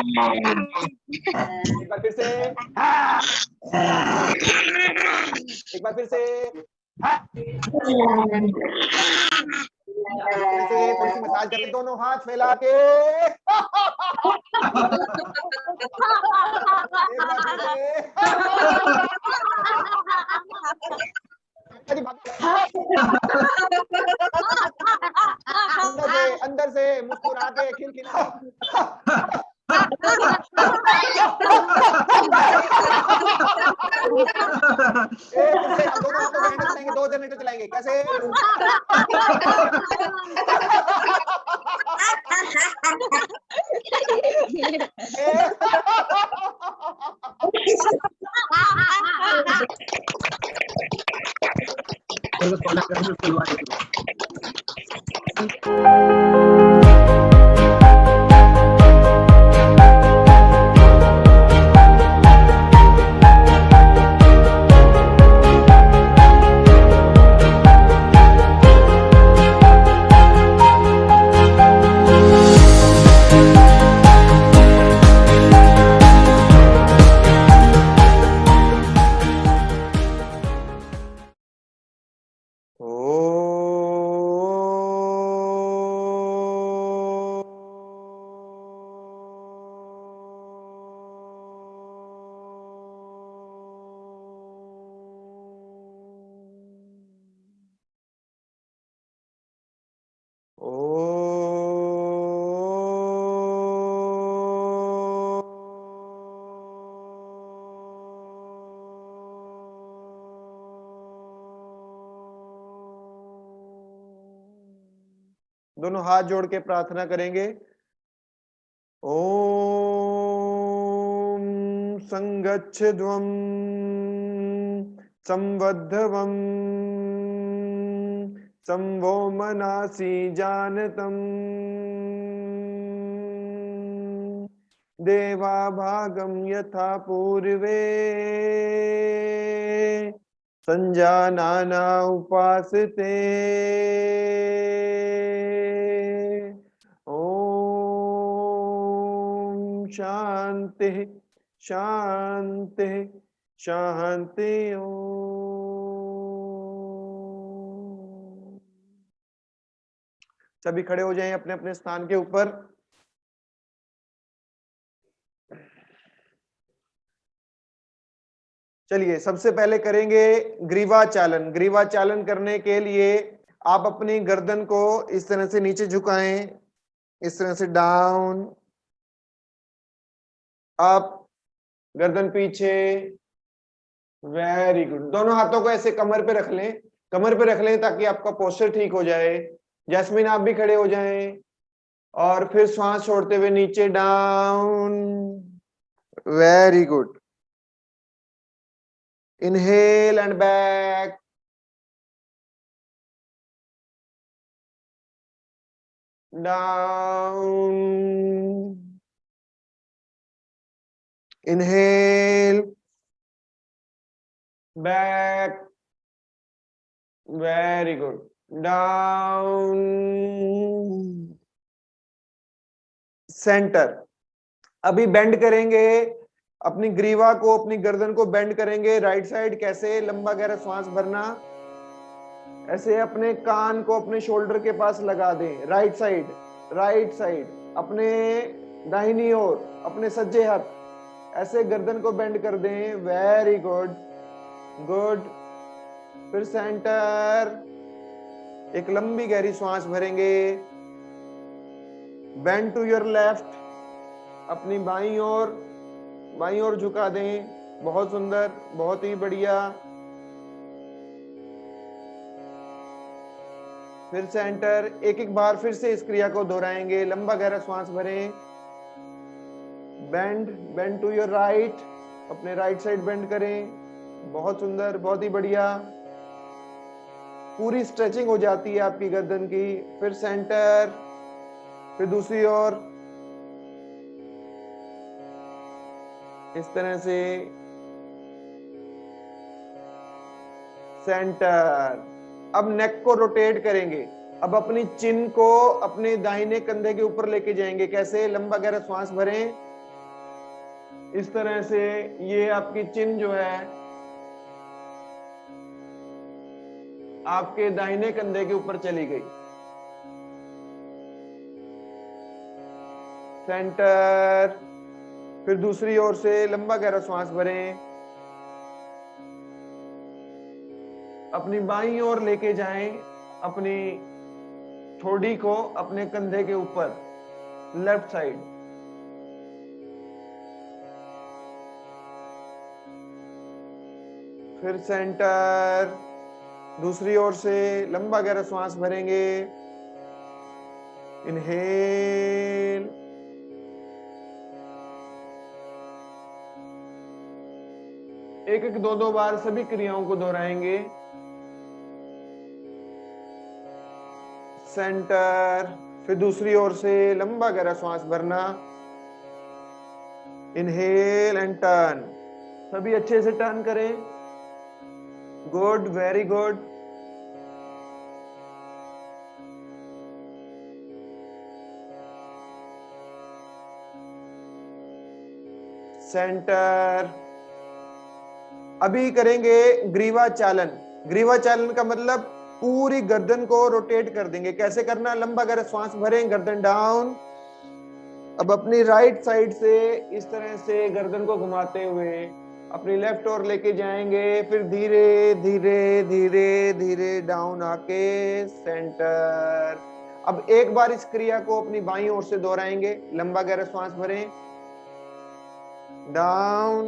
एक बार फिर से, एक बार फिर से, ऐसे थोड़ी सी मसाज करके दोनों हाथ फैला के, एक बार फिर से, अंदर से मुस्कुरा के खिलखिला, दोनों हाथों से हैंडल चलाएंगे, 2 जनरेटर चलाएंगे, कैसे? दोनों हाथ जोड़ के प्रार्थना करेंगे। ओम संगच्छध्वं संवद्धवं संवो मनासि जानतं देवा भागं यथा पूर्वे संजानाना उपासते। ओम शांति शांति शांति। ओम। सभी खड़े हो जाएं अपने अपने स्थान के ऊपर। चलिए सबसे पहले करेंगे ग्रीवा चालन। ग्रीवा चालन करने के लिए आप अपनी गर्दन को इस तरह से नीचे झुकाएं, इस तरह से डाउन, अप, गर्दन पीछे। Very good. दोनों हाथों को ऐसे कमर पे रख लें, कमर पे रख लें ताकि आपका पोस्चर ठीक हो जाए। जैस्मिन आप भी खड़े हो जाएं और फिर श्वास छोड़ते हुए नीचे down. Very good. Inhale and back. Down. Inhale. Back. Very good. Down. Center. अभी बेंड करेंगे अपनी ग्रीवा को, अपनी गर्दन को बेंड करेंगे राइट साइड। कैसे? लंबा गहरा श्वास भरना, ऐसे अपने कान को अपने शोल्डर के पास लगा दें। राइट साइड, राइट साइड, अपने दाहिनी ओर, अपने सज्जे हाथ ऐसे गर्दन को बेंड कर दें। Very good, good. फिर सेंटर, एक लंबी गहरी श्वास भरेंगे। बेंड टू योर लेफ्ट, अपनी बाईं ओर झुका दें। बहुत सुंदर, बहुत ही बढ़िया। फिर सेंटर, एक एक बार फिर से इस क्रिया को दोहराएंगे। लंबा गहरा श्वास भरें। बेंड टू योर राइट, अपने राइट साइड बेंड करें। बहुत सुंदर, बहुत ही बढ़िया। पूरी स्ट्रेचिंग हो जाती है आपकी गर्दन की। फिर सेंटर, फिर दूसरी ओर, इस तरह से। सेंटर। अब नेक को रोटेट करेंगे। अब अपनी चिन को अपने दाहिने कंधे के ऊपर लेके जाएंगे। कैसे? लंबा गहरा श्वास भरें। इस तरह से ये आपकी चिन जो है आपके दाहिने कंधे के ऊपर चली गई। सेंटर, फिर दूसरी ओर से लंबा गहरा श्वास भरें, अपनी बाईं ओर लेके जाएं, अपनी ठोड़ी को अपने कंधे के ऊपर, लेफ्ट साइड। फिर सेंटर, दूसरी ओर से लंबा गहरा श्वास भरेंगे, इनहेल, एक एक दो बार सभी क्रियाओं को दोहराएंगे। सेंटर, फिर दूसरी ओर से लंबा गहरा श्वास भरना, इनहेल एंड टर्न। सभी अच्छे से टर्न करें। Good, very good. सेंटर। अभी करेंगे ग्रीवा चालन। ग्रीवा चालन का मतलब पूरी गर्दन को रोटेट कर देंगे। कैसे करना? लंबा गहरा श्वास भरें, गर्दन डाउन। अब अपनी राइट साइड से इस तरह से गर्दन को घुमाते हुए अपनी लेफ्ट ओर लेके जाएंगे, फिर धीरे धीरे धीरे धीरे डाउन आके सेंटर। अब एक बार इस क्रिया को अपनी बाईं ओर से दोहराएंगे। लंबा गहरा श्वास भरें, डाउन,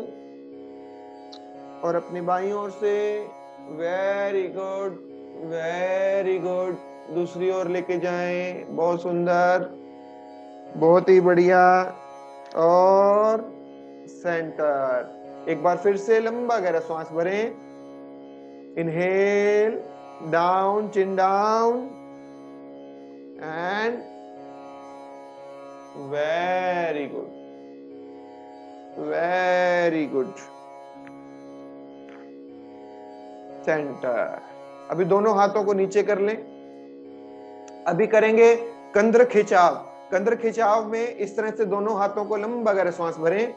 और अपनी बाईं ओर से, वेरी गुड, वेरी गुड। दूसरी ओर लेके जाएं, बहुत सुंदर, बहुत ही बढ़िया। और सेंटर। एक बार फिर से लंबा गहरा श्वास भरें, inhale, down, chin down, and very good, very good. Centre. अभी दोनों हाथों को नीचे कर लें। अभी करेंगे कंधर खिंचाव। कंधर खिंचाव में इस तरह से दोनों हाथों को लंबा गहरा श्वास भरें,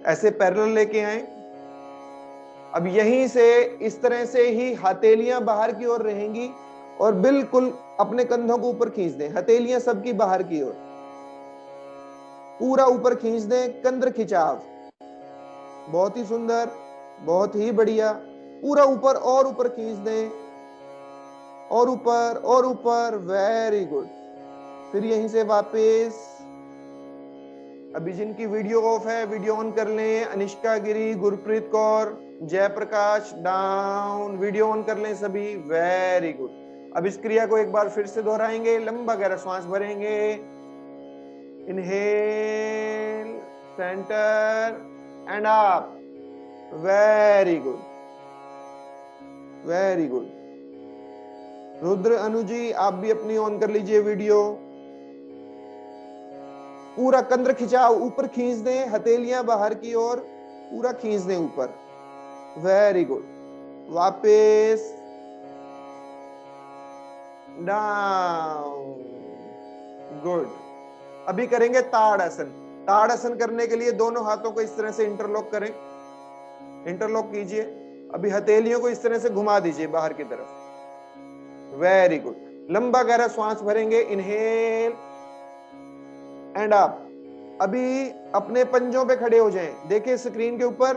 ऐसे पैरेलल लेके आए। अब यहीं से इस तरह से ही हथेलियां बाहर की ओर रहेंगी और बिल्कुल अपने कंधों को ऊपर खींच दें। हथेलियां सबकी बाहर की ओर, पूरा ऊपर खींच दें। कंधर खिंचाव, बहुत ही सुंदर, बहुत ही बढ़िया। पूरा ऊपर और ऊपर खींच दें, और ऊपर और ऊपर, वेरी गुड। फिर यहीं से वापस। अभी जिनकी वीडियो ऑफ है वीडियो ऑन कर लें। Anishka Giri, Gurpreet Kaur, Jayprakash, down, video on कर लें सभी, वेरी गुड। अब इस क्रिया को एक बार फिर से दोहराएंगे। लंबा गहरा श्वास भरेंगे, inhale, centre and up, very good, very good. Rudra अनुजी, आप भी अपनी ऑन कर लीजिए वीडियो। पूरा कंधर खिंचाव, ऊपर खींच दें, हथेलियां बाहर की ओर, पूरा खींच दें ऊपर, वेरी गुड। वापस, डाउन, गुड। अभी करेंगे ताड़ासन। ताड़ासन करने के लिए दोनों हाथों को इस तरह से इंटरलॉक करें, इंटरलॉक कीजिए। अभी हथेलियों को इस तरह से घुमा दीजिए बाहर की तरफ, वेरी गुड। लंबा गहरा श्वास भरेंगे, इनहेल एंड अप। अभी अपने पंजों पे खड़े हो जाएं। देखिए स्क्रीन के ऊपर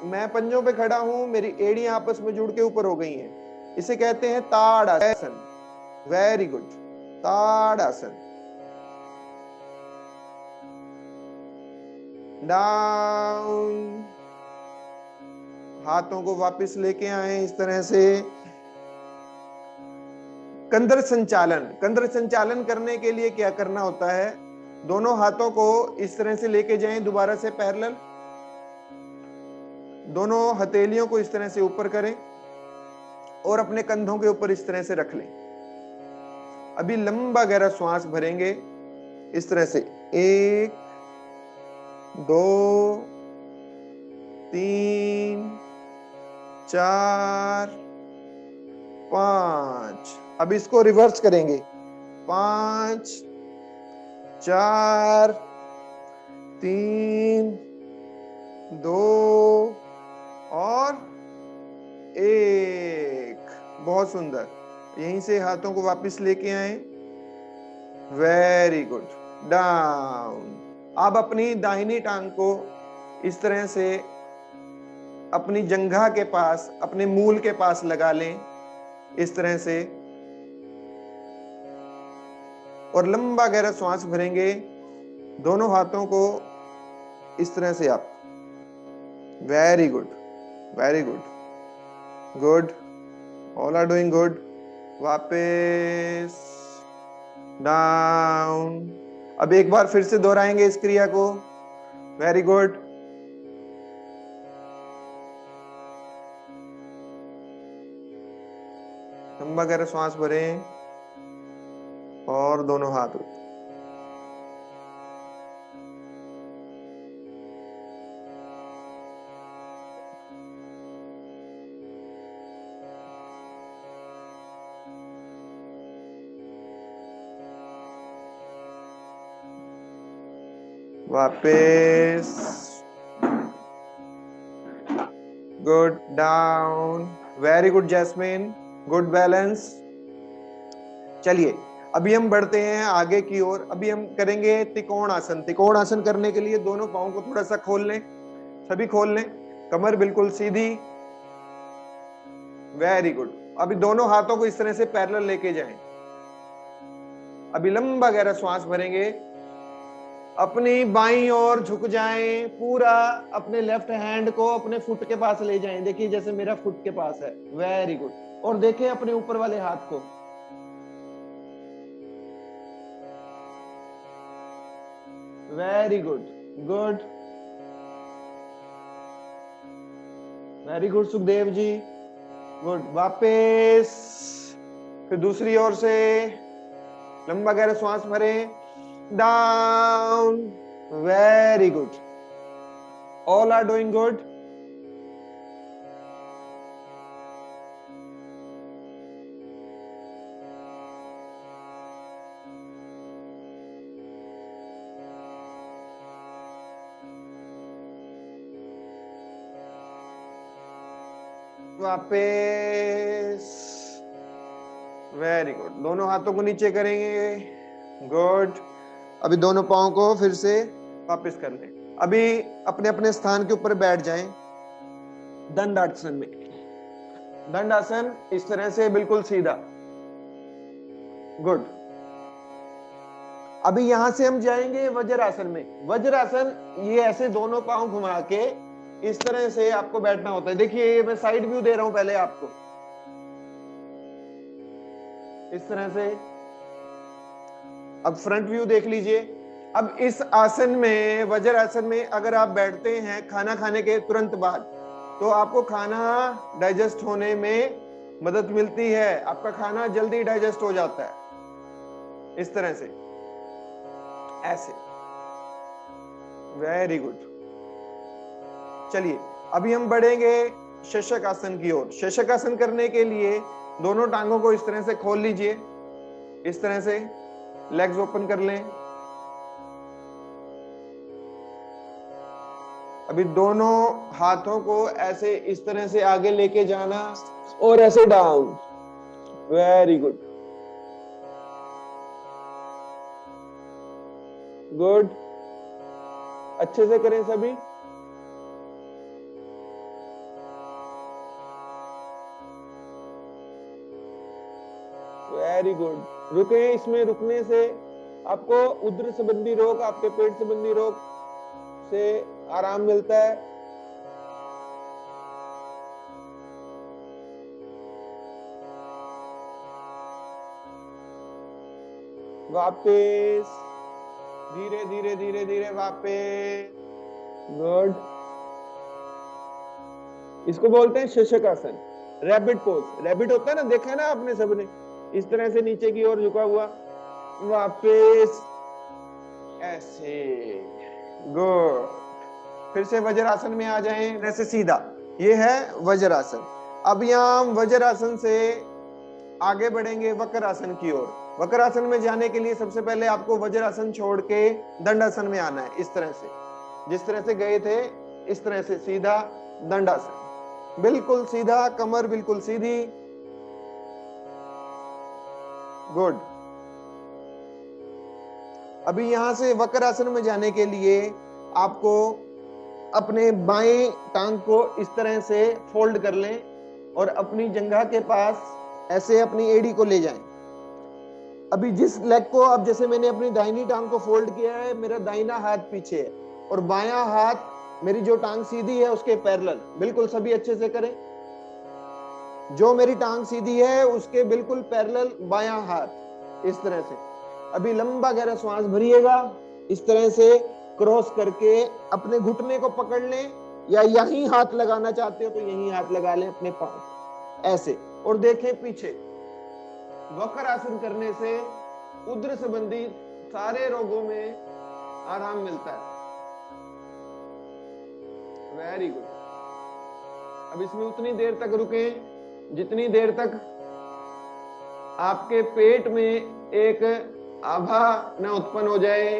मैं पंजों पे खड़ा हूं, मेरी एड़ियां आपस में जुड़ के ऊपर हो गई हैं। इसे कहते हैं ताड़ासन, वेरी गुड। ताड़ासन, डाउन। हाथों को वापस लेके आए इस तरह से। कंधर संचालन। कंधर संचालन करने के लिए क्या करना होता है? दोनों हाथों को इस तरह से लेके जाएं, दोबारा से पैरेलल। दोनों हथेलियों को इस तरह से ऊपर करें और अपने कंधों के ऊपर इस तरह से रख लें। अभी लंबा गहरा श्वास भरेंगे इस तरह से, 1 2 3 4 5। अब इसको रिवर्स करेंगे, 5 4 3 2 और 1। बहुत सुंदर। यहीं से हाथों को वापस लेके आए। Very good. डाउन। अब अपनी दाहिनी टांग को इस तरह से अपनी जंघा के पास, अपने मूल के पास लगा लें, इस तरह से, और लंबा गहरा श्वास भरेंगे। दोनों हाथों को इस तरह से आप। Very good, very good, good, all are doing good. वापस डाउन। अब एक बार फिर से दोहराएंगे इस क्रिया को। Very good. लंबा गहरा श्वास भरें और दोनों हाथ ऊपर। वापस। Good. Down. Very good Jasmine, good balance. चलिए अभी हम बढ़ते हैं आगे की ओर। अभी हम करेंगे त्रिकोण आसन। त्रिकोण आसन करने के लिए दोनों पांवों को थोड़ा सा खोल लें, सभी खोल लें, कमर बिल्कुल सीधी। Very good. अभी दोनों हाथों को इस तरह से पैरेलल लेके जाएं। अभी लंबा गहरा श्वास भरेंगे, अपनी बाईं ओर झुक जाएं, पूरा अपने लेफ्ट हैंड को अपने फुट के पास ले जाएं। देखिए जैसे मेरा फुट के पास है। Very good. और देखें अपने ऊपर वाले हाथ को। Very good, good, very good Sukhdev ji, good. वापस फिर दूसरी ओर से लंबा गहरा श्वास भरें। Down. Very good, all are doing good. वापस। Very good. दोनों हाथों को नीचे करेंगे। गुड। अभी दोनों पांवों को फिर से वापस कर लें। अभी अपने अपने स्थान के ऊपर बैठ जाएं। दंडासन में, दंडासन इस तरह से बिल्कुल सीधा। गुड। अभी यहां से हम जाएंगे वज्रासन में। वज्रासन ये ऐसे दोनों पांव घुमा के इस तरह से आपको बैठना होता है। देखिए मैं साइड व्यू दे रहा हूं पहले आपको, इस तरह से। अब फ्रंट व्यू देख लीजिए। अब इस आसन में, वज्रासन में अगर आप बैठते हैं खाना खाने के तुरंत बाद, तो आपको खाना डाइजेस्ट होने में मदद मिलती है। आपका खाना जल्दी डाइजेस्ट हो जाता है इस तरह से, ऐसे। Very good. चलिए अभी हम बढ़ेंगे शशक आसन की ओर। शशक आसन करने के लिए दोनों टांगों को इस तरह से खोल लीजिए, इस तरह से लेग्स ओपन कर लें। अभी दोनों हाथों को ऐसे इस तरह से आगे लेके जाना और ऐसे डाउन। Very good, good. अच्छे से करें सभी। Very good. रुके। इसमें रुकने से आपको उदर संबंधी रोग, आपके पेट संबंधी रोग से आराम मिलता है। वापस धीरे धीरे धीरे धीरे वापस। गुड। इसको बोलते हैं शशक आसन, रैबिट पोज। रैबिट होता है ना, देखा है ना आपने सबने, इस तरह से नीचे की ओर झुका हुआ। वापस ऐसे। गुड। फिर से वज्रासन में आ जाएं, ऐसे सीधा। ये है वज्रासन। अब यहाँ हम वज्रासन से आगे बढ़ेंगे वक्रासन की ओर। वक्रासन में जाने के लिए सबसे पहले आपको वज्रासन छोड़ के दंडासन में आना है, इस तरह से, जिस तरह से गए थे इस तरह से सीधा दंडासन, बिल्कुल सीधा, कमर बिल्कुल सीधी। गुड। अभी यहां से वक्रासन में जाने के लिए आपको अपने बाएं टांग को इस तरह से फोल्ड कर लें और अपनी जंघा के पास ऐसे अपनी एड़ी को ले जाएं। अभी जिस लेग को, अब जैसे मैंने अपनी दाहिनी टांग को फोल्ड किया है, मेरा दाहिना हाथ पीछे है और बायां हाथ, मेरी जो टांग सीधी है उसके पैरेलल, बिल्कुल सभी अच्छे से करें। जो मेरी टांग सीधी है उसके बिल्कुल पैरेलल बायां हाथ, इस तरह से। अभी लंबा गहरा श्वास भरिएगा, इस तरह से क्रॉस करके अपने घुटने को पकड़ लें, या यहीं हाथ लगाना चाहते हो तो यहीं हाथ लगा लें अपने पांव ऐसे, और देखें पीछे। वक्रासन करने से उदर संबंधी सारे रोगों में आराम मिलता है। Very good. अब इसमें उतनी देर तक रुकें जितनी देर तक आपके पेट में एक आभा न उत्पन्न हो जाए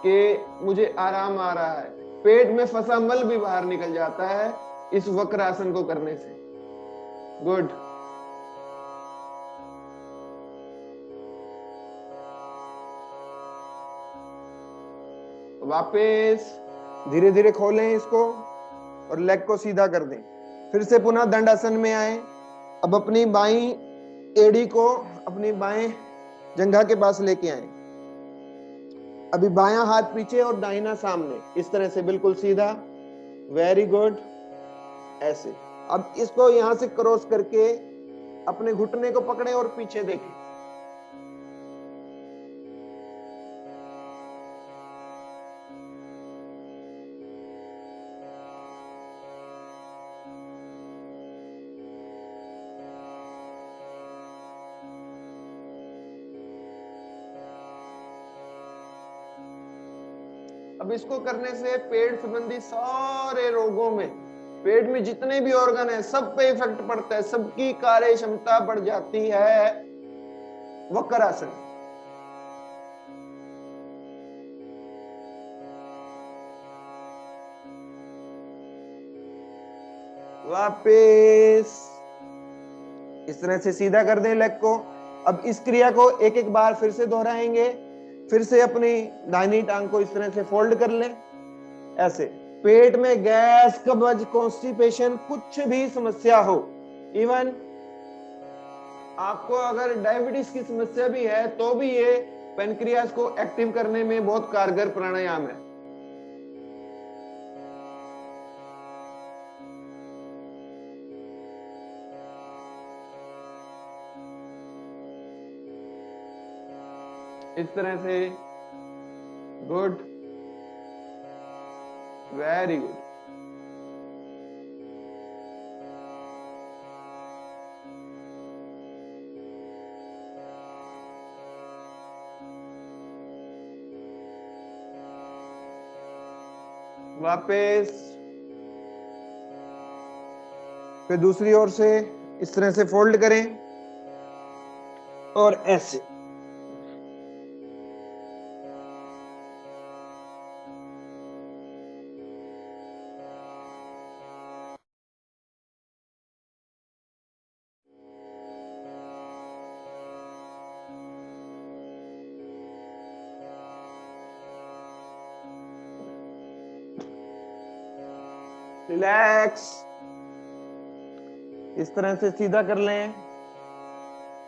कि मुझे आराम आ रहा है। पेट में फंसा मल भी बाहर निकल जाता है इस वक्रासन को करने से। गुड। वापस धीरे धीरे खोलें इसको और लेग को सीधा कर दें। फिर से पुनः दंडासन में आए। अब अपनी बाईं एड़ी को अपनी बाएं जंघा के पास लेके आए। अभी बायां हाथ पीछे और दाहिना सामने, इस तरह से बिल्कुल सीधा। Very good. ऐसे। अब इसको यहां से क्रॉस करके अपने घुटने को पकड़े और पीछे देखें। अब इसको करने से पेट संबंधी सारे रोगों में, पेट में जितने भी ऑर्गन है सब पे इफेक्ट पड़ता है, सबकी कार्य क्षमता बढ़ जाती है वक्रासन। वापस इस तरह से सीधा कर दें लेग को। अब इस क्रिया को एक एक बार फिर से दोहराएंगे। फिर से अपनी दाहिनी टांग को इस तरह से फोल्ड कर लें ऐसे। पेट में गैस, कब्ज, कॉन्स्टिपेशन, कुछ भी समस्या हो, इवन आपको अगर डायबिटीज की समस्या भी है तो भी ये पेनक्रियास को एक्टिव करने में बहुत कारगर प्राणायाम है। इस तरह से। गुड। Very good. वापस फिर दूसरी ओर से इस तरह से फोल्ड करें और ऐसे। रिलैक्स। इस तरह से सीधा कर लें।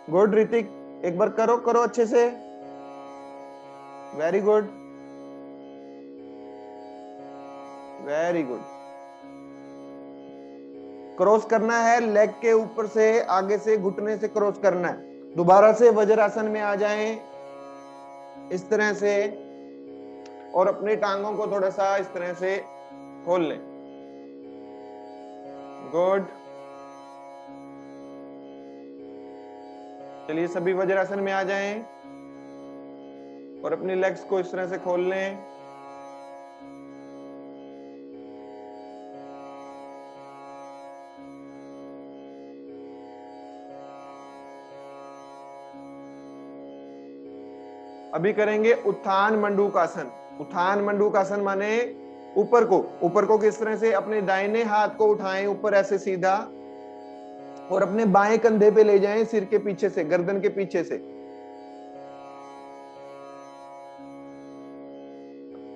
गुड ऋतिक, एक बार करो करो अच्छे से। Very good. Very good. Cross करना है लेग के ऊपर से, आगे से घुटने से क्रॉस करना है। दोबारा से वज्रासन में आ जाएं इस तरह से, और अपनी टांगों को थोड़ा सा इस तरह से खोल लें। गुड। चलिए सभी वज्रासन में आ जाएं और अपनी लेग्स को इस तरह से खोल लें। अभी करेंगे उत्थान मंडूकासन। उत्थान मंडूकासन माने ऊपर को किस तरह से अपने दाहिने हाथ को उठाएं ऊपर ऐसे सीधा, और अपने बाएं कंधे पे ले जाएं सिर के पीछे से, गर्दन के पीछे से।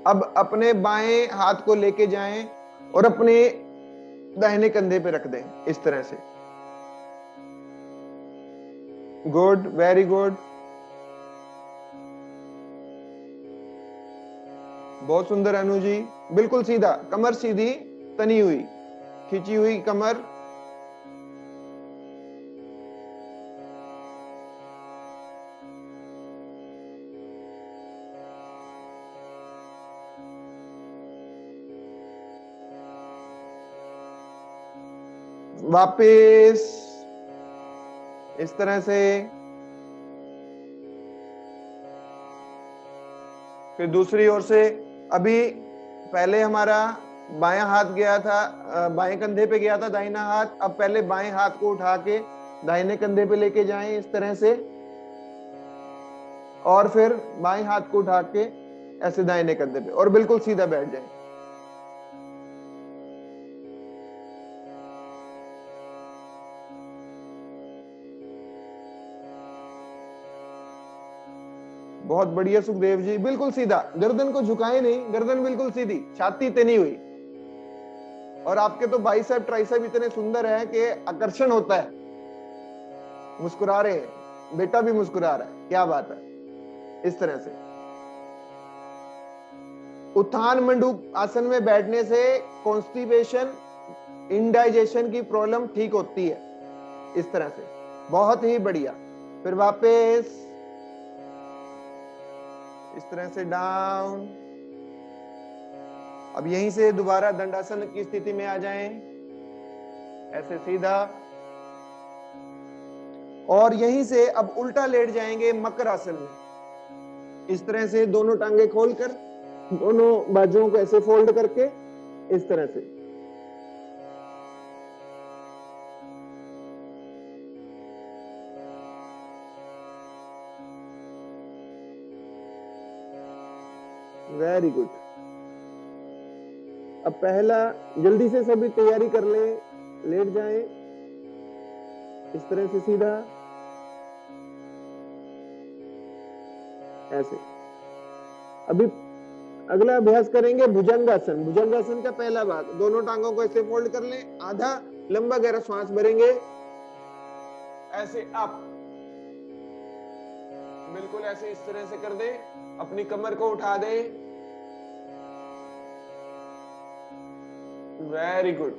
अब अपने बाएं हाथ को लेके जाएं और अपने दाहिने कंधे पे रख दें इस तरह से। गुड, वेरी गुड, बहुत सुंदर अनु जी। बिल्कुल सीधा, कमर सीधी, तनी हुई, खींची हुई कमर। वापिस इस तरह से। फिर दूसरी ओर से। अभी पहले हमारा बायां हाथ गया था, बाएं कंधे पे गया था दाहिना हाथ। अब पहले बाएं हाथ को उठा के दाहिने कंधे पे लेके जाएं इस तरह से, और फिर बाएं हाथ को उठा के ऐसे दाहिने कंधे पे, और बिल्कुल सीधा बैठ जाएं। बहुत बढ़िया सुखदेव जी, बिल्कुल सीधा, गर्दन को झुकाए नहीं, गर्दन बिल्कुल सीधी, छाती तनी हुई। और आपके तो बाइसेप ट्राइसेप इतने सुंदर है कि आकर्षण होता है। मुस्कुरा रहे हैं, बेटा भी मुस्कुरा रहा है, क्या बात है। इस तरह से उत्थान मंडूक आसन में बैठने से कॉन्स्टिपेशन, इंडाइजेशन की प्रॉब्लम ठीक होती है इस तरह से। बहुत ही बढ़िया। फिर वापस इस तरह से डाउन। अब यहीं से दोबारा दंडासन की स्थिति में आ जाएं, ऐसे सीधा। और यहीं से अब उल्टा लेट जाएंगे मकर आसन में, इस तरह से दोनों टांगे खोलकर, दोनों बाजुओं को ऐसे फोल्ड करके इस तरह से। Very good. अब पहला जल्दी से सभी तैयारी कर ले, लेट जाएं इस तरह से सीधा, ऐसे। अभी अगला अभ्यास करेंगे भुजंगासन। भुजंगासन का पहला भाग, दोनों टांगों को ऐसे फोल्ड कर लें, आधा लंबा गहरा श्वास भरेंगे, ऐसे अप, बिल्कुल ऐसे इस तरह से कर दे, अपनी कमर को उठा दे। Very good,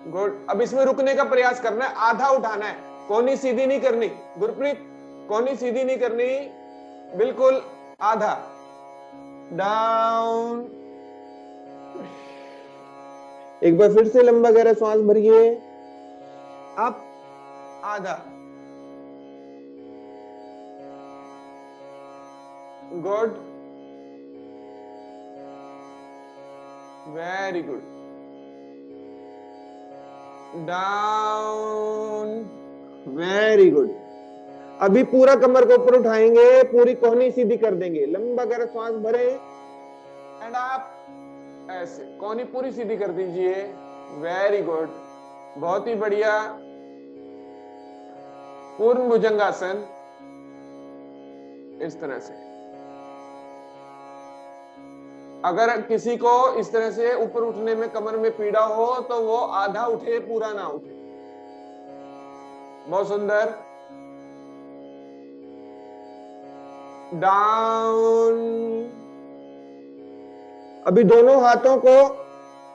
good. अब इसमें रुकने का प्रयास करना है, आधा उठाना है, कोनी सीधी नहीं करनी। गुरप्रीत, कोनी सीधी नहीं करनी, बिल्कुल आधा। डाउन। एक बार फिर से लंबा गहरा श्वास भरिए, अप, आधा। Good, very good. Down, very good. अभी पूरा कमर को ऊपर उठाएंगे, पूरी कोहनी सीधी कर देंगे, लंबा गहरा श्वास भरे एंड आप ऐसे कोहनी पूरी सीधी कर दीजिए। वेरी गुड, बहुत ही बढ़िया। पूर्ण भुजंगासन इस तरह से। अगर किसी को इस तरह से ऊपर उठने में कमर में पीड़ा हो तो वो आधा उठे, पूरा ना उठे। बहुत सुंदर। डाउन। अभी दोनों हाथों को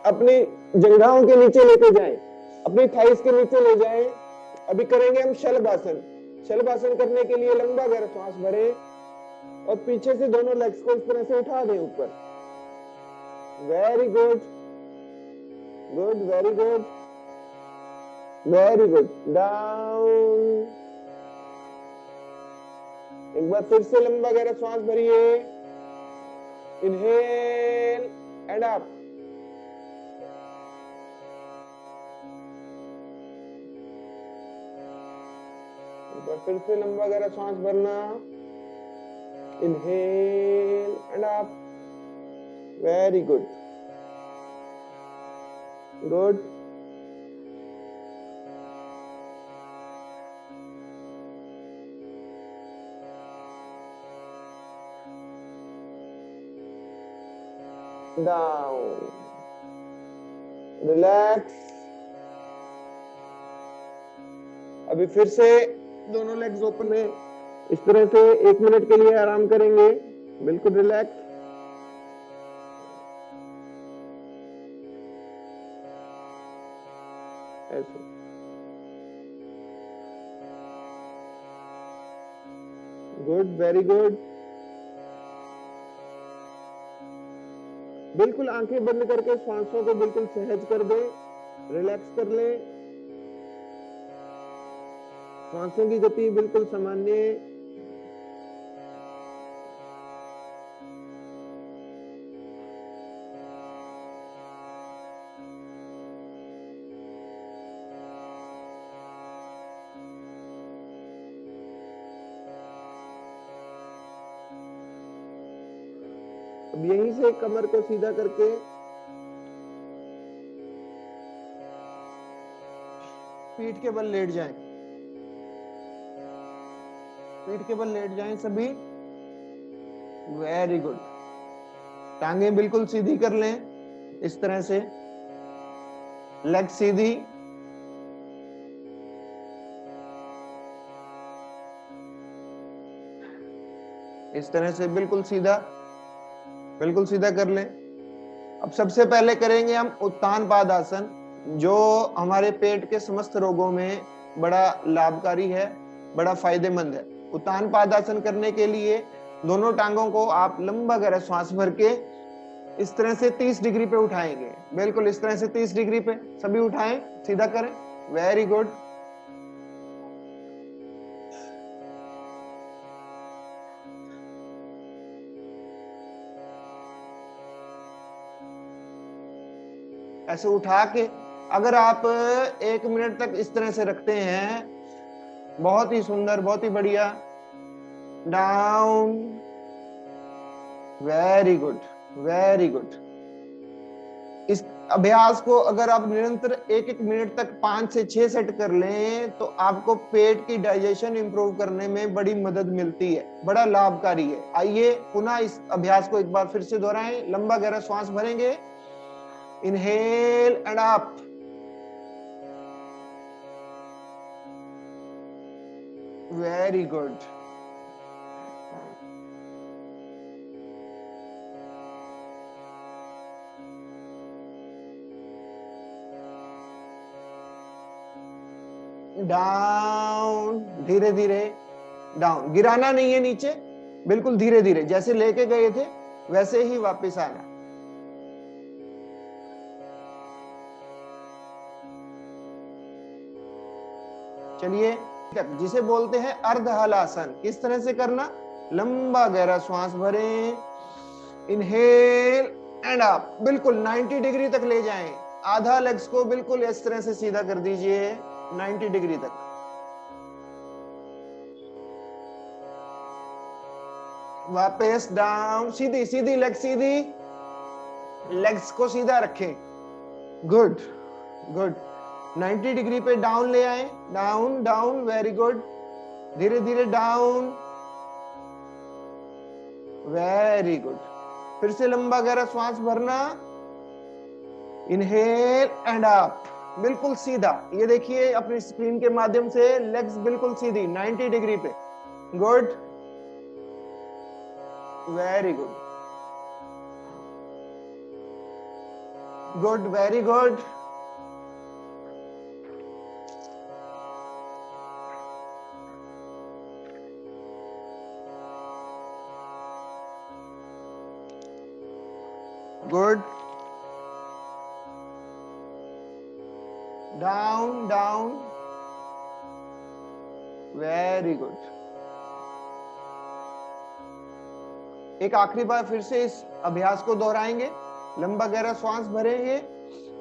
अपनी जंघाओं के नीचे लेते जाएं, अपनी थाइस के नीचे ले जाएं। अभी करेंगे हम शलभासन। शलभासन करने के लिए लंबा गहरा श्वास भरें और पीछे से दोनों लेग्स को इस तरह से उठा दें ऊपर। Very good, good, very good, very good. Down. एक बार फिर से लंबा गहरा श्वास भरिए, इनहेल एंड अप। एक बार फिर से लंबा गहरा सांस भरना, inhale and up, very good, good, down, relax. अभी फिर से दोनों लेग्स ओपन है, इस तरह से 1 मिनट के लिए आराम करेंगे, बिल्कुल रिलैक्स। ऐसे गुड, वेरी गुड। बिल्कुल आंखें बंद करके सांसों को बिल्कुल सहज कर दे, रिलैक्स कर ले, सांसों की गति बिल्कुल सामान्य। अब यहीं से कमर को सीधा करके पीठ के बल लेट जाएं, पीठ के बल लेट जाएं सभी, वेरी गुड। टांगे बिल्कुल सीधी कर लें, इस तरह से लेग सीधी, इस तरह से बिल्कुल सीधा, बिल्कुल सीधा कर लें। अब सबसे पहले करेंगे हम उत्तान पादासन, जो हमारे पेट के समस्त रोगों में बड़ा लाभकारी है, बड़ा फायदेमंद है। उत्तान पादासन करने के लिए दोनों टांगों को आप लंबा गहरा श्वास भर के इस तरह से 30 डिग्री पे उठाएंगे, बिल्कुल इस तरह से 30 डिग्री पे सभी उठाएं, सीधा करें, वेरी गुड। ऐसे उठा के अगर आप 1 मिनट तक इस तरह से रखते हैं, बहुत ही सुंदर, बहुत ही बढ़िया। Down, very good, very good. इस अभ्यास को अगर आप निरंतर 1-1 मिनट तक 5 से 6 सेट कर लें तो आपको पेट की डाइजेशन इंप्रूव करने में बड़ी मदद मिलती है, बड़ा लाभकारी है। आइए पुनः इस अभ्यास को एक बार फिर से दोहराएं। लंबा गहरा श्वास भरेंगे, inhale and up, very good, down, धीरे धीरे डाउन, गिराना नहीं है नीचे, बिल्कुल धीरे धीरे, जैसे लेके गए थे वैसे ही वापस आना। चलिए, जिसे बोलते हैं अर्ध हलासन, किस तरह से करना, लंबा गहरा श्वास भरें, इनहेल एंड अप, बिल्कुल 90 डिग्री तक ले जाएं, आधा लेग्स को बिल्कुल इस तरह से सीधा कर दीजिए 90 डिग्री तक। वापस डाउन, सीधी सीधी लेग सीधी, लेग्स को सीधा रखें, गुड गुड। 90 डिग्री पे डाउन ले आए, डाउन डाउन, वेरी गुड, धीरे धीरे डाउन, वेरी गुड। फिर से लंबा गहरा श्वास भरना, इनहेल एंड अप, बिल्कुल सीधा। ये देखिए अपनी स्क्रीन के माध्यम से लेग्स बिल्कुल सीधी 90 डिग्री पे, good, very good, good, very good, good, down down, very good. एक आखिरी बार फिर से इस अभ्यास को दोहराएंगे, लंबा गहरा श्वास भरेंगे,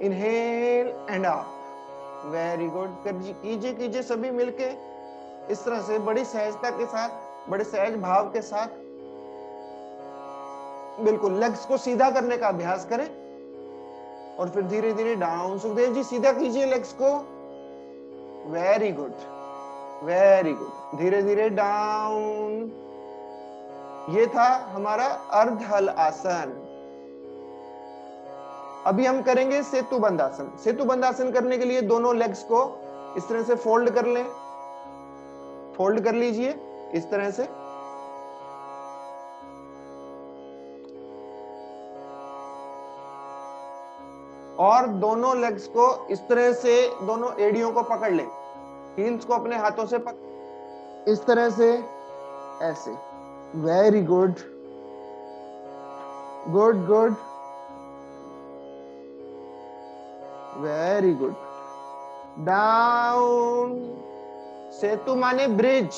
inhale and up, very good. कीजिए कीजिए सभी मिलके, इस तरह से बड़ी सहजता के साथ, बड़े सहज भाव के साथ बिल्कुल लेग्स को सीधा करने का अभ्यास करें और फिर धीरे धीरे डाउन। सुखदेव जी सीधा कीजिए लेग्स को। Very good, very good. धीरे धीरे डाउन। ये था हमारा अर्ध हल आसन। अभी हम करेंगे सेतु बंद आसन। सेतु बंद आसन करने के लिए दोनों लेग्स को इस तरह से फोल्ड कर लें, फोल्ड कर लीजिए इस तरह से। और दोनों लेग्स को इस तरह से दोनों एड़ियों को पकड़ लें, हील्स को अपने हाथों से पकड़ इस तरह से, ऐसे। Very good, good good, very good. Down. सेतु माने ब्रिज।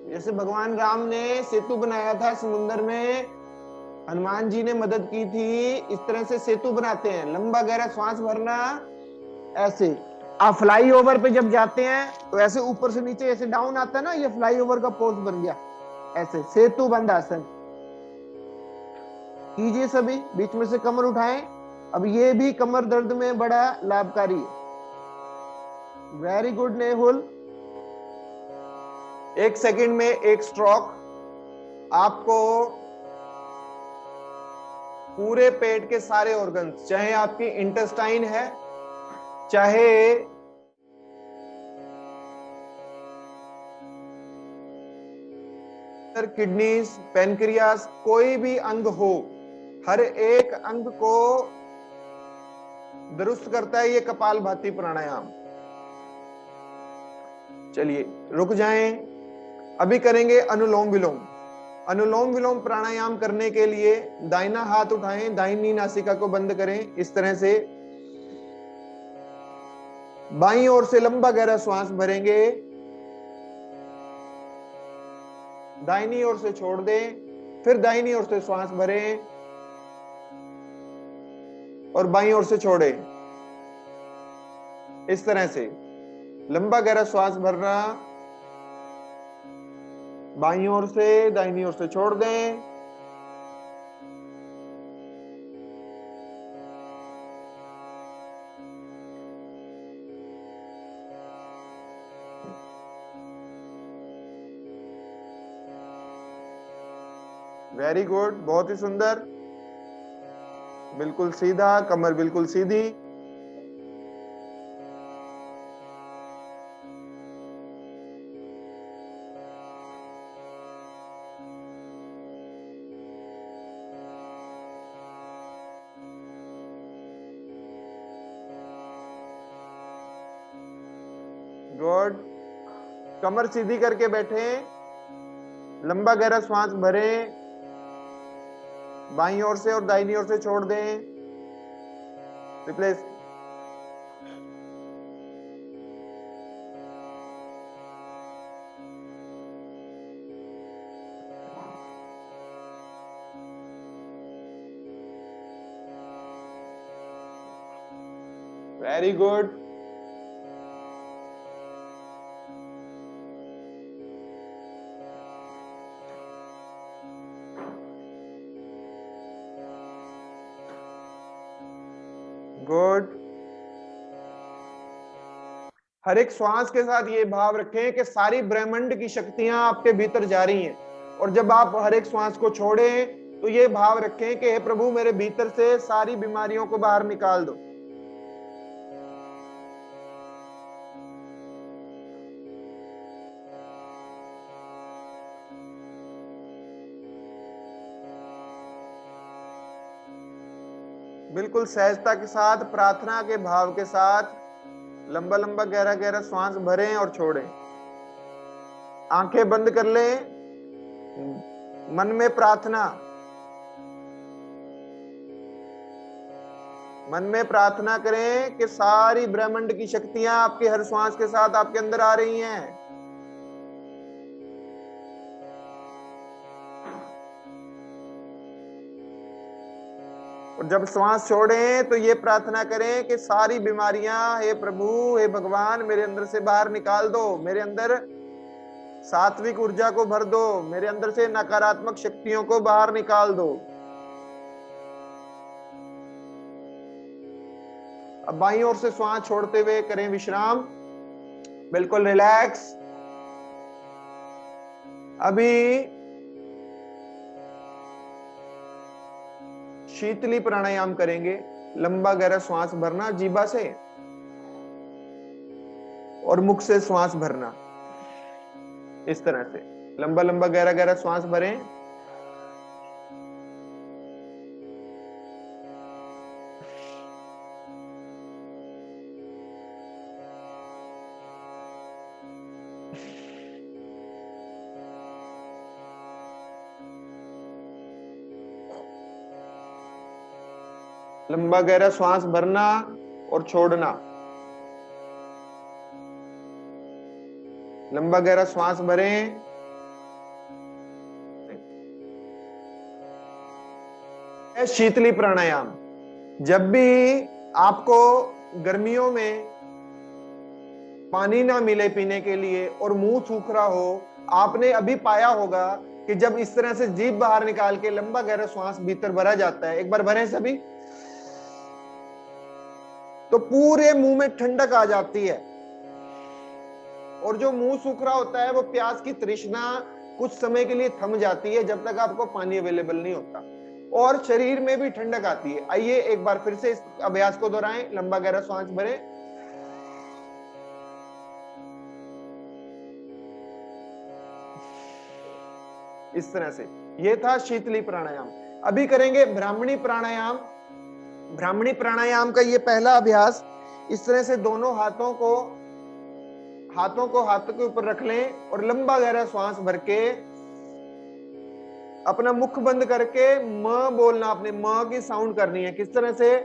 जैसे भगवान राम ने सेतु बनाया था समुद्र में, हनुमान जी ने मदद की थी, इस तरह से सेतु बनाते हैं। लंबा गहरा श्वास भरना, ऐसे। आप फ्लाई ओवर पे जब जाते हैं तो ऐसे ऊपर से नीचे ऐसे डाउन आता है ना, ये फ्लाई ओवर का पोज बन गया। ऐसे सेतु बंद आसन कीजिए सभी। बीच में से कमर उठाएं। अब ये भी कमर दर्द में बड़ा लाभकारी है। Very good Nehul. 1 सेकंड में 1 स्ट्रोक। आपको पूरे पेट के सारे ऑर्गन्स, चाहे आपकी इंटेस्टाइन है, चाहे किडनीज, पेनक्रियास, कोई भी अंग हो, हर एक अंग को दुरुस्त करता है ये कपालभाति प्राणायाम। चलिए रुक जाएं। अभी करेंगे अनुलोम विलोम। अनुलोम विलोम प्राणायाम करने के लिए दाहिना हाथ उठाएं, दाहिनी नासिका को बंद करें इस तरह से। बाईं ओर से लंबा गहरा श्वास भरेंगे, दाहिनी ओर से छोड़ दें, फिर दाहिनी ओर से श्वास भरें और बाईं ओर से छोड़ें। इस तरह से लंबा गहरा श्वास भरना, बाईं ओर से दाहिनी ओर से छोड़ दें। वेरी गुड, बहुत ही सुंदर। बिल्कुल सीधा, कमर बिल्कुल सीधी। गुड। कमर सीधी करके बैठे, लंबा गहरा श्वास भरें, बाईं ओर से और दाहिनी ओर से छोड़ दें। रिप्लेस। Very good. गुड। हर एक श्वास के साथ ये भाव रखें कि सारी ब्रह्मांड की शक्तियां आपके भीतर जा रही हैं। और जब आप हर एक श्वास को छोड़ें तो ये भाव रखें कि हे प्रभु, मेरे भीतर से सारी बीमारियों को बाहर निकाल दो। बिल्कुल सहजता के साथ, प्रार्थना के भाव के साथ लंबा लंबा गहरा गहरा श्वास भरें और छोड़ें। आंखें बंद कर लें। मन में प्रार्थना, मन में प्रार्थना करें कि सारी ब्रह्मांड की शक्तियां आपके हर श्वास के साथ आपके अंदर आ रही हैं। और जब श्वास छोड़ें तो ये प्रार्थना करें कि सारी बीमारियां, हे प्रभु, हे भगवान, मेरे अंदर से बाहर निकाल दो, मेरे अंदर सात्विक ऊर्जा को भर दो, मेरे अंदर से नकारात्मक शक्तियों को बाहर निकाल दो। अब बाईं ओर से श्वास छोड़ते हुए करें विश्राम, बिल्कुल रिलैक्स। अभी शीतली प्राणायाम करेंगे। लंबा गहरा श्वास भरना जीभा से और मुख से श्वास भरना, इस तरह से लंबा लंबा गहरा गहरा श्वास भरें। लंबा गहरा श्वास भरना और छोड़ना, लंबा गहरा श्वास भरें। शीतली प्राणायाम, जब भी आपको गर्मियों में पानी ना मिले पीने के लिए और मुंह सूख रहा हो, आपने अभी पाया होगा कि जब इस तरह से जीभ बाहर निकाल के लंबा गहरा श्वास भीतर भरा जाता है, एक बार भरें सभी, तो पूरे मुंह में ठंडक आ जाती है। और जो मुंह सूख रहा होता है वो प्यास की तृष्णा कुछ समय के लिए थम जाती है जब तक आपको पानी अवेलेबल नहीं होता, और शरीर में भी ठंडक आती है। आइए एक बार फिर से इस अभ्यास को दोहराएं। लंबा गहरा श्वास भरें, इस तरह से। ये था शीतली प्राणायाम। अभी करेंगे ब्राह्मणी प्राणायाम। ब्राह्मणी प्राणायाम का ये पहला अभ्यास, इस तरह से दोनों हाथों को हाथों के ऊपर रख लें और लंबा गहरा श्वास भर के अपना मुख बंद करके म बोलना, अपने म की साउंड करनी है। किस तरह से?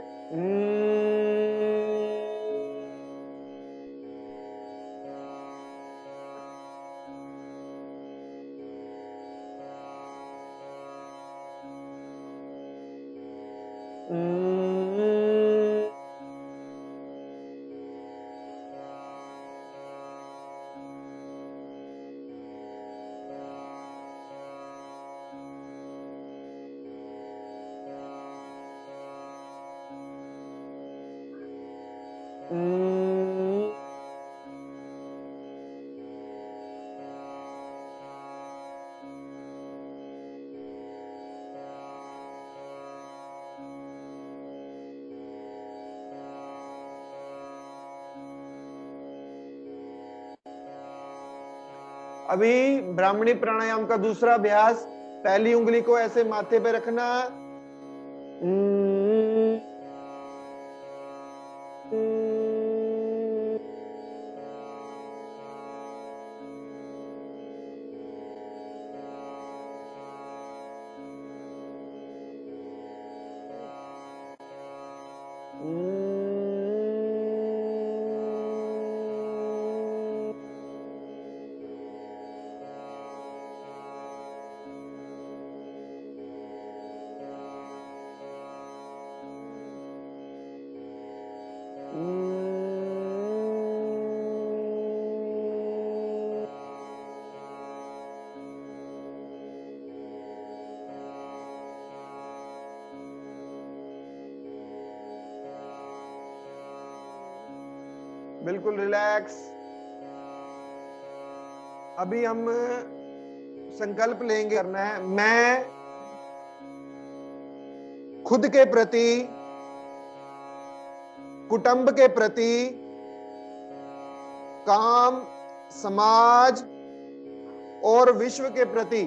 अभी ब्राह्मणी प्राणायाम का दूसरा अभ्यास, पहली उंगली को ऐसे माथे पे रखना, बिल्कुल रिलैक्स। अभी हम संकल्प लेंगे, करना है, मैं खुद के प्रति, कुटुंब के प्रति, काम, समाज और विश्व के प्रति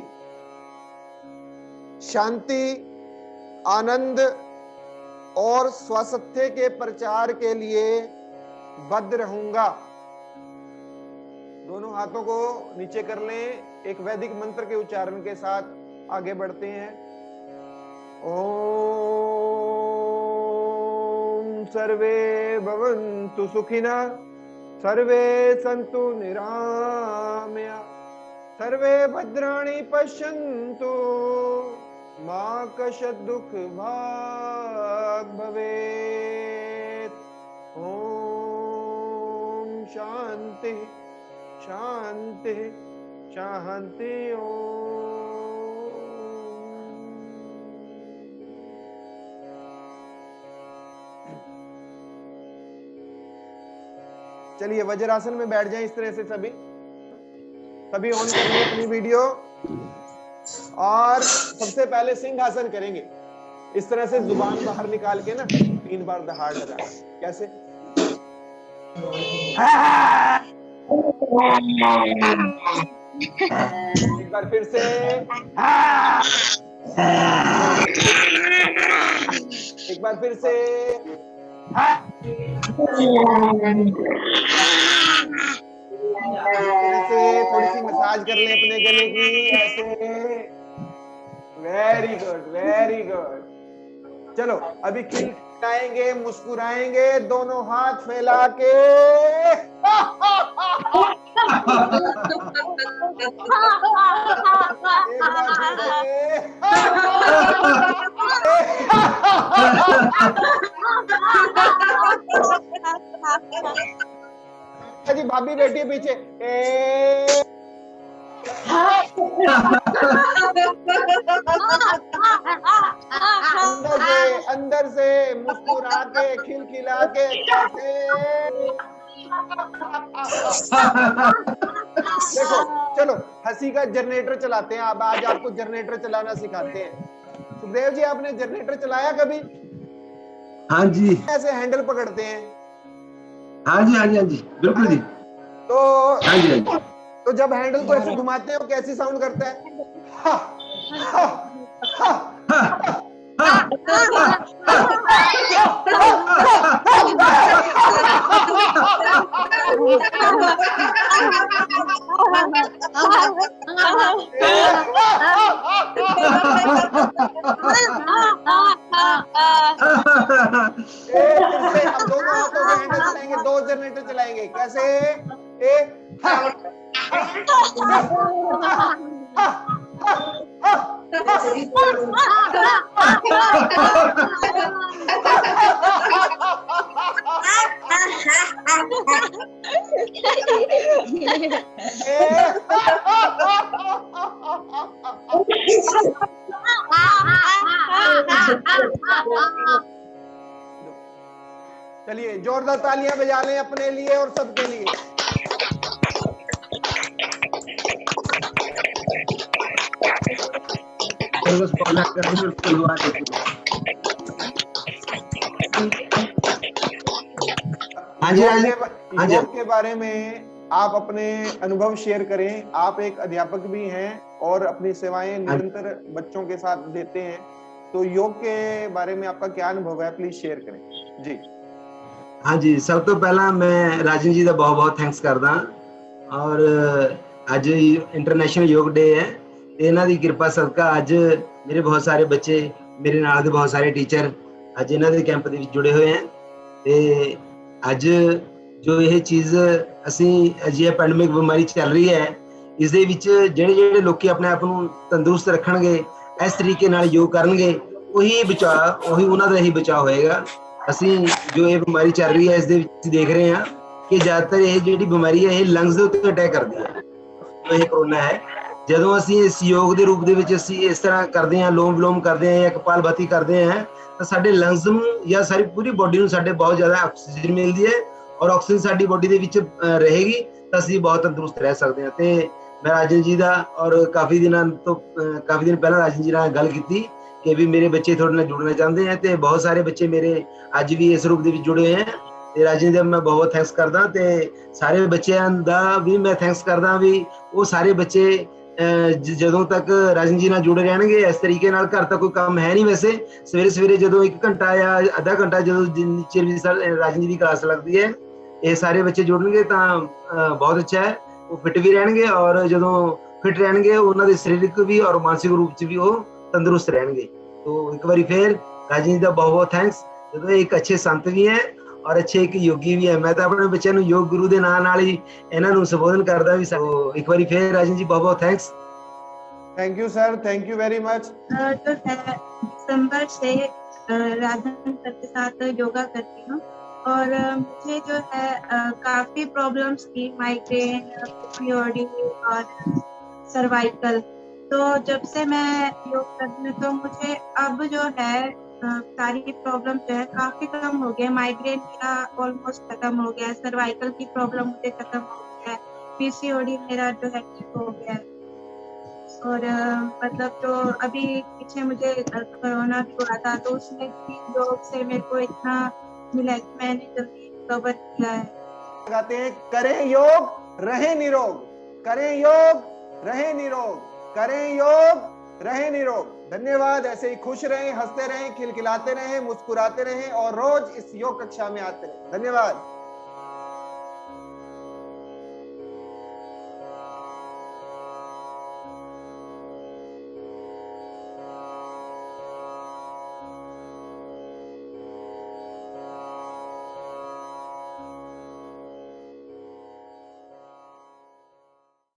शांति, आनंद और स्वास्थ्य के प्रचार के लिए बद्ध रहूंगा। दोनों हाथों को नीचे कर लें। एक वैदिक मंत्र के उच्चारण के साथ आगे बढ़ते हैं। ओम सर्वे भवन्तु सुखिनः, सर्वे सन्तु निरामया, सर्वे भद्राणि पश्यन्तु माँ कशत दुख भाग भवेत। ओम शांति शांति शांति ओम। चलिए वज्रासन में बैठ जाएं इस तरह से सभी ऑन करेंगे अपनी वीडियो और सबसे पहले सिंहासन करेंगे। इस तरह से जुबान बाहर निकाल के ना 3 बार दहाड़ लगा। कैसे? एक बार फिर से, एक बार फिर से, ऐसे थोड़ी सी मसाज कर ले अपने गले की, ऐसे। Very good very good. चलो अभी खिलखिलाएंगे, मुस्कुराएंगे, दोनों हाथ फैला के। एक बार फिर से। जी भाभी बैठी है पीछे। अंदर से मुस्कुरा के, खिलखिला के, कैसे? देखो चलो हंसी का जनरेटर चलाते हैं। अब आज आपको जनरेटर चलाना सिखाते हैं। सुखदेव जी आपने जनरेटर चलाया कभी? हाँ जी। ऐसे हैंडल पकड़ते हैं। हाँ जी हाँ जी हाँ जी बिल्कुल जी। तो हाँ जी हाँ जी। तो जब हैंडल को ऐसे घुमाते हैं वो कैसी साउंड करता है? हा, हा, हा, फिर से अब दोनों हाथों से हैंडल चलाएंगे, 2 जनरेटर चलाएंगे। कैसे? एक चलिए जोरदार तालियां बजा लें अपने लिए और सबके लिए। योग के बारे में आप अपने अनुभव शेयर करें। आप एक अध्यापक भी हैं और अपनी सेवाएं निरंतर बच्चों के साथ देते हैं, तो योग के बारे में आपका क्या अनुभव है, प्लीज शेयर करें जी। हाँ जी, सब तो पहला मैं राजन जी का बहुत बहुत थैंक्स करदा और अज इंटरनेशनल योग डे है। इन्हां दी कृपा सदका अज मेरे बहुत सारे बच्चे, मेरे नाल दे बहुत सारे टीचर अज इन्हां दे कैंप दे विच जुड़े हुए हैं। ते अज जो यह चीज़ असीं अजी पैंडमिक बीमारी चल रही है, इस दे विच ਜਿਹੜੇ लोग अपने आप ਨੂੰ तंदुरुस्त रखणगे, इस तरीके नाल योग करनगे, ਉਹੀ बचाव, ਉਹੀ ਉਹਨਾਂ ਦਾ ਹੀ बचाव होएगा। ਅਸੀਂ जो ये बीमारी चल रही है इस दे विच देख रहे हैं कि ज़्यादातर ये ਜਿਹੜੀ बीमारी है ये लंग्स ਦੇ ਉੱਤੇ ਅਟੈਕ ਕਰਦੀ ਹੈ। जो ये कोरोना है, ਜਦੋਂ ਅਸੀਂ ਇਸ योग ਦੇ ਰੂਪ ਦੇ ਵਿੱਚ ਅਸੀਂ ਇਸ ਤਰ੍ਹਾਂ ਕਰਦੇ ਹਾਂ, ਲੋਮ ਵਿਲੋਮ ਕਰਦੇ ਹਾਂ ਜਾਂ ਕਪਾਲਭਾਤੀ ਕਰਦੇ ਹਾਂ, ਤਾਂ ਸਾਡੇ ਲੰਗਸ ਨੂੰ ਜਾਂ ਸਾਰੀ ਪੂਰੀ ਬੋਡੀ ਨੂੰ ਸਾਡੇ ਬਹੁਤ ਜ਼ਿਆਦਾ ਆਕਸੀਜਨ ਮਿਲਦੀ ਹੈ ਔਰ ਆਕਸੀਜਨ ਸਾਡੀ ਬੋਡੀ ਦੇ ਵਿੱਚ ਰਹੇਗੀ ਤਾਂ ਅਸੀਂ ਬਹੁਤ ਤੰਦਰੁਸਤ ਰਹਿ ਸਕਦੇ ਹਾਂ। ਤੇ ਮੈਂ ਰਾਜਨ ਜੀ ਦਾ ਔਰ ਕਾਫੀ ਦਿਨ ਪਹਿਲਾਂ ਰਾਜਨ ਜੀ ਨਾਲ ਗੱਲ ਕੀਤੀ कि भी मेरे बच्चे थोड़े नाल जुड़ना चाहते हैं, तो बहुत सारे बच्चे मेरे अज भी इस रूप में जुड़े हुए हैं। तो राजन जी मैं बहुत थैंक्स करदा, तो सारे बच्चों का भी मैं थैंक्स करदा भी वो सारे बच्चे जदों तक राजन जी नाल जुड़े रहणगे। इस तरीके नाल घर तक कोई काम है नहीं, वैसे सवेरे सवेरे जदों 1 घंटा या आधा घंटा जो चिर भी राजन जी की क्लास लगती है, ये सारे बच्चे जुड़नगे तो बहुत अच्छा है। वो फिट भी रहणगे और जदों फिट रहणगे उन्होंने सरीरक भी और मानसिक रूप से भी वो तंदुरुस्त रहेंगे। तो एक बार फिर राजन जी का बहुत बहुत थैंक्स। जो एक अच्छे संत भी हैं और अच्छे एक योगी भी है। मैं तो अपने बच्चों को योग गुरु के नाम नाल ही इन्हां नूं संबोधन करदा भी। एक बार फिर राजन जी बहुत बहुत thanks. Thank you sir, thank you very much. जो है दिसंबर से राजन सर के साथ योगा करती हूँ और मुझे जो है काफी प्रॉब्लम्स थी, माइग्रेन, पीसीओडी और सर्वाइकल। तो जब से मैं योग करती हूँ तो मुझे अब जो है सारी प्रॉब्लम जो है काफी कम हो गया। माइग्रेन मेरा ऑलमोस्ट खत्म हो गया, सर्वाइकल की प्रॉब्लम मुझे खत्म हो गया, पीसीओडी मेरा जो है ठीक हो गया। और मतलब जो अभी पीछे मुझे कोरोना भी हुआ था तो उसमें भी योग से मेरे को इतना मिला कि मैंने जल्दी रिकवर किया है। लगाते हैं, करें योग रहे निरोग, करें योग रहे निरोग, करें योग रहे निरोग। धन्यवाद। ऐसे ही खुश रहें, हंसते रहें, खिलखिलाते रहें, मुस्कुराते रहें और रोज इस योग कक्षा में आते रहें। धन्यवाद।